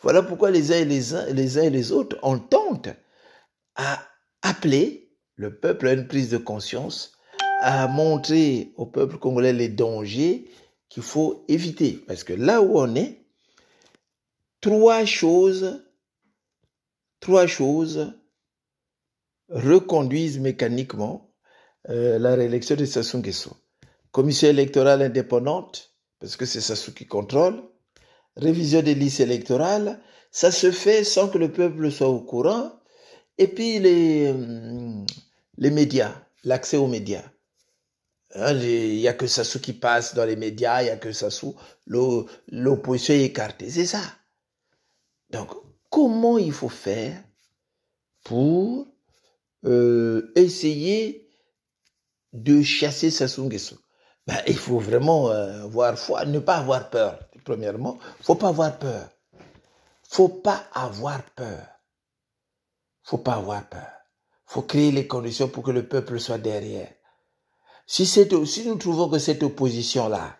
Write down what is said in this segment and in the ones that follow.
Voilà pourquoi les uns et les autres, on tente à appeler le peuple à une prise de conscience, à montrer au peuple congolais les dangers qu'il faut éviter. Parce que là où on est, trois choses reconduisent mécaniquement la réélection de Sassou Nguesso. Commission électorale indépendante, parce que c'est Sassou qui contrôle. Révision des listes électorales, ça se fait sans que le peuple soit au courant. Et puis les médias, l'accès aux médias. Il n'y a que Sassou qui passe dans les médias, il n'y a que Sassou, l'opposition est écartée. C'est ça. Donc, comment il faut faire pour essayer de chasser Sassou Nguesso? Il faut vraiment avoir foi, ne pas avoir peur. Premièrement, il ne faut pas avoir peur. Faut pas avoir peur. Faut pas avoir peur. Faut créer les conditions pour que le peuple soit derrière. Si nous trouvons que cette opposition-là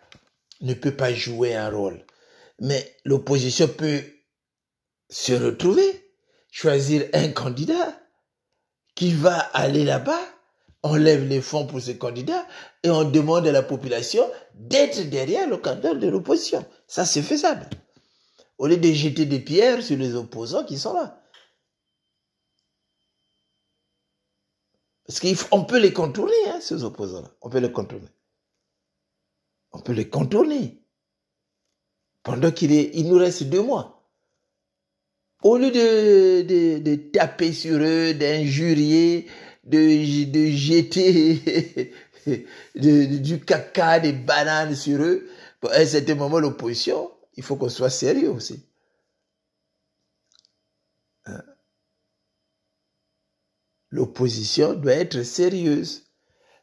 ne peut pas jouer un rôle, mais l'opposition peut se retrouver, choisir un candidat qui va aller là-bas, on lève les fonds pour ce candidat et on demande à la population d'être derrière le candidat de l'opposition. Ça, c'est faisable. Au lieu de jeter des pierres sur les opposants qui sont là. Parce qu'on peut les contourner, hein, ces opposants-là. On peut les contourner. On peut les contourner. Pendant qu'il nous reste 2 mois. Au lieu de taper sur eux, d'injurier, de jeter du caca, des bananes sur eux, à un certain moment, l'opposition, il faut qu'on soit sérieux aussi. L'opposition doit être sérieuse.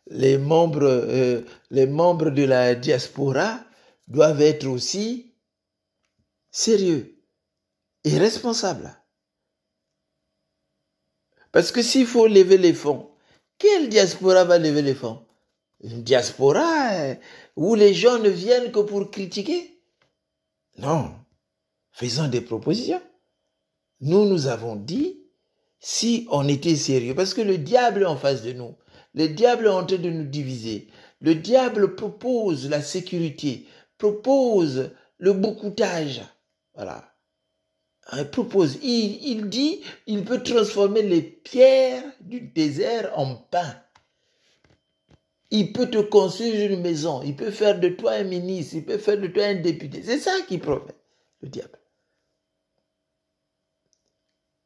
Les membres de la diaspora doivent être aussi sérieux et responsables. Parce que s'il faut lever les fonds, quelle diaspora va lever les fonds? Une diaspora où les gens ne viennent que pour critiquer? Non. Faisons des propositions. Nous avons dit, si on était sérieux, parce que le diable est en face de nous, le diable est en train de nous diviser, le diable propose la sécurité, propose le boucoutage, voilà. Il propose, il dit, il peut transformer les pierres du désert en pain. Il peut te construire une maison, il peut faire de toi un ministre, il peut faire de toi un député. C'est ça qu'il promet, le diable.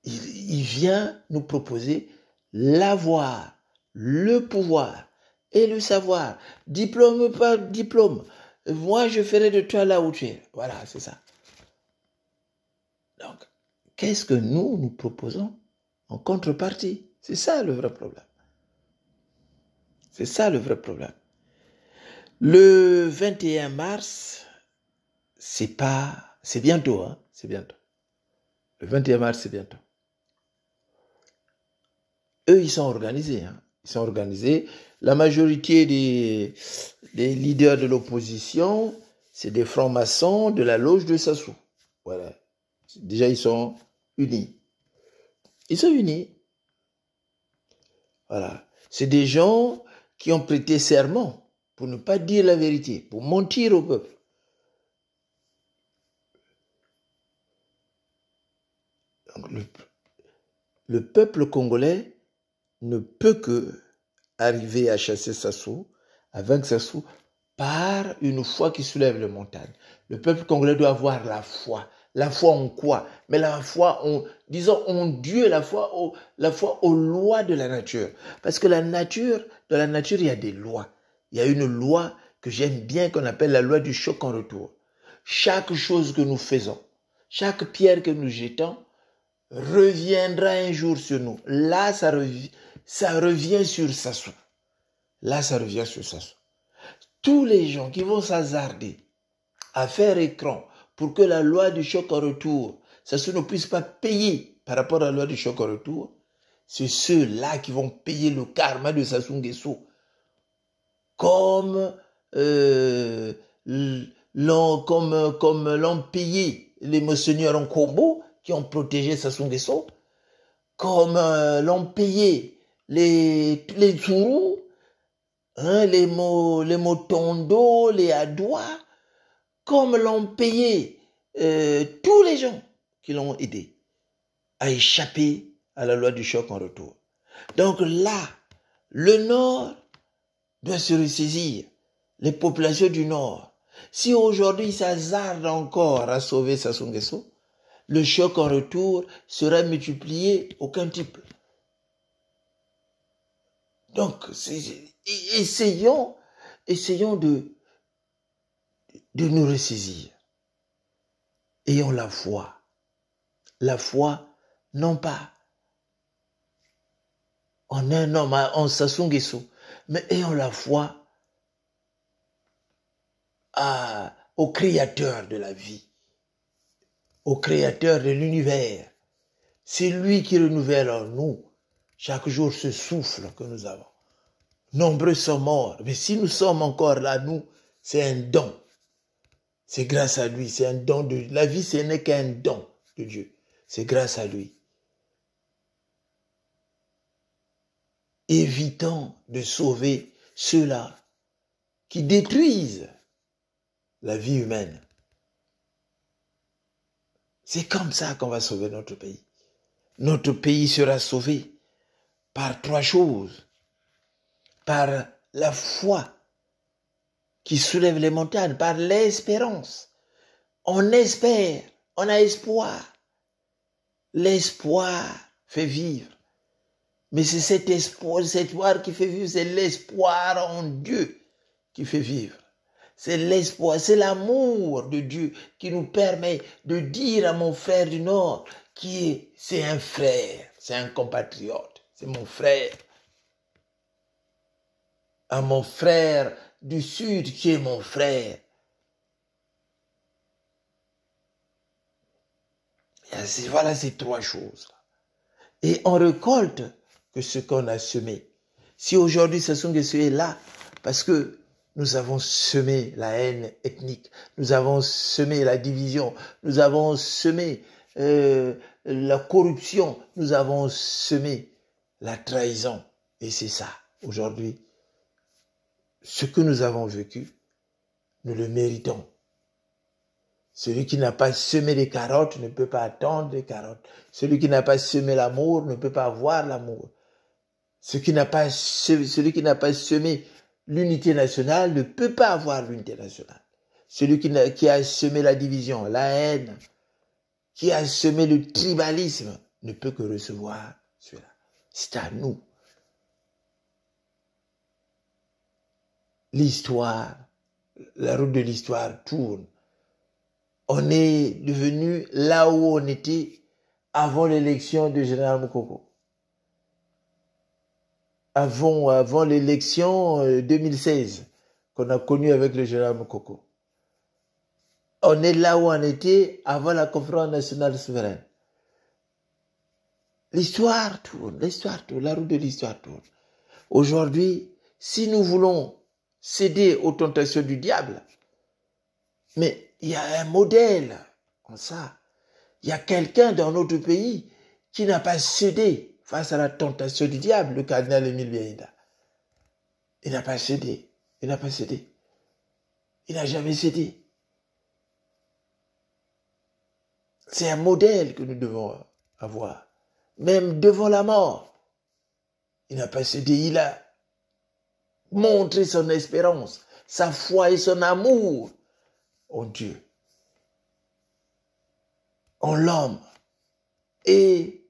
Il vient nous proposer l'avoir, le pouvoir et le savoir. Diplôme par diplôme. Moi, je ferai de toi là où tu es. Voilà, c'est ça. Donc, qu'est-ce que nous proposons en contrepartie? C'est ça le vrai problème. C'est ça le vrai problème. Le 21 mars, c'est bientôt, hein, c'est bientôt. Le 21 mars, c'est bientôt. Eux, ils sont organisés. Hein. Ils sont organisés. La majorité des leaders de l'opposition, c'est des francs-maçons de la loge de Sassou. Voilà. Déjà, ils sont unis. Ils sont unis. Voilà. C'est des gens qui ont prêté serment pour ne pas dire la vérité, pour mentir au peuple. Donc, le peuple congolais ne peut que arriver à chasser Sassou, à vaincre Sassou, par une foi qui soulève les montagnes. Le peuple congolais doit avoir la foi. La foi en quoi? Mais la foi en, disons, en Dieu, la foi aux lois de la nature. Parce que dans la nature, il y a des lois. Il y a une loi que j'aime bien qu'on appelle la loi du choc en retour. Chaque chose que nous faisons, chaque pierre que nous jetons, reviendra un jour sur nous. Là, ça revient sur Sassou. Là, ça revient sur Sassou. Tous les gens qui vont s'hasarder à faire écran pour que la loi du choc en retour, Sassou ne puisse pas payer par rapport à la loi du choc en retour, c'est ceux-là qui vont payer le karma de Sassou Nguesso. Comme l'ont payé les monseigneurs en combo qui ont protégé Sassou Nguesso, comme l'ont payé les Tsuru, hein, les Motondo, les Adoua, comme l'ont payé tous les gens qui l'ont aidé à échapper à la loi du choc en retour. Donc là, le Nord doit se ressaisir, les populations du Nord. Si aujourd'hui ils s'hasardent encore à sauver Sassou Nguesso, le choc en retour sera multiplié au quintuple. Donc, essayons de nous ressaisir. Ayons la foi. La foi, non pas en un homme, en Sassou Nguesso, mais ayons la foi au Créateur de la vie, au Créateur de l'univers. C'est lui qui renouvelle en nous chaque jour ce souffle que nous avons. Nombreux sont morts, mais si nous sommes encore là, nous, c'est un don. C'est grâce à lui, c'est un don de... La vie, ce n'est qu'un don de Dieu. C'est grâce à lui. Évitons de sauver ceux-là qui détruisent la vie humaine. C'est comme ça qu'on va sauver notre pays. Notre pays sera sauvé par trois choses. Par la foi qui soulève les montagnes, par l'espérance. On espère, on a espoir. L'espoir fait vivre. Mais c'est cet espoir qui fait vivre, c'est l'espoir en Dieu qui fait vivre. C'est l'espoir, c'est l'amour de Dieu qui nous permet de dire à mon frère du Nord c'est un frère, c'est un compatriote, c'est mon frère. À mon frère du Sud qui est mon frère. Voilà ces trois choses. Et on récolte que ce qu'on a semé. Si aujourd'hui Sassou Nguesso est là, parce que nous avons semé la haine ethnique, nous avons semé la division, nous avons semé la corruption, nous avons semé la trahison. Et c'est ça, aujourd'hui, ce que nous avons vécu, nous le méritons. Celui qui n'a pas semé les carottes ne peut pas attendre les carottes. Celui qui n'a pas semé l'amour ne peut pas avoir l'amour. Celui qui n'a pas semé l'unité nationale ne peut pas avoir l'unité nationale. Celui qui a semé la division, la haine, qui a semé le tribalisme, ne peut que recevoir cela. C'est à nous. L'histoire, la roue de l'histoire tourne. On est devenu là où on était avant l'élection du général Moukoko. Avant l'élection 2016 qu'on a connue avec le général Moukoko. On est là où on était avant la conférence nationale souveraine. L'histoire tourne, la roue de l'histoire tourne. Aujourd'hui, si nous voulons céder aux tentations du diable, mais il y a un modèle en ça. Il y a quelqu'un dans notre pays qui n'a pas cédé face à la tentation du diable, le cardinal Émile Biaïda. Il n'a pas cédé. Il n'a pas cédé. Il n'a jamais cédé. C'est un modèle que nous devons avoir. Même devant la mort, il n'a pas cédé. Il a montré son espérance, sa foi et son amour en Dieu, en l'homme et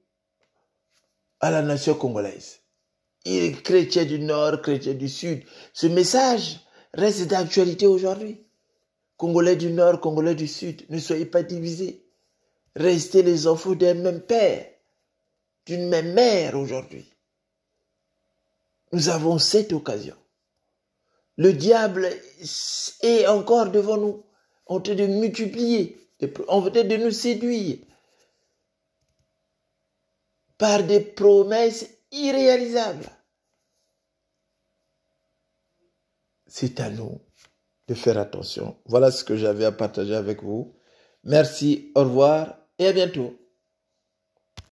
à la nation congolaise. Il est chrétien du Nord, chrétien du Sud. Ce message reste d'actualité aujourd'hui. Congolais du Nord, Congolais du Sud, ne soyez pas divisés. Restez les enfants d'un même père, d'une même mère aujourd'hui. Nous avons cette occasion. Le diable est encore devant nous, en train de multiplier, en train de nous séduire par des promesses irréalisables. C'est à nous de faire attention. Voilà ce que j'avais à partager avec vous. Merci, au revoir et à bientôt.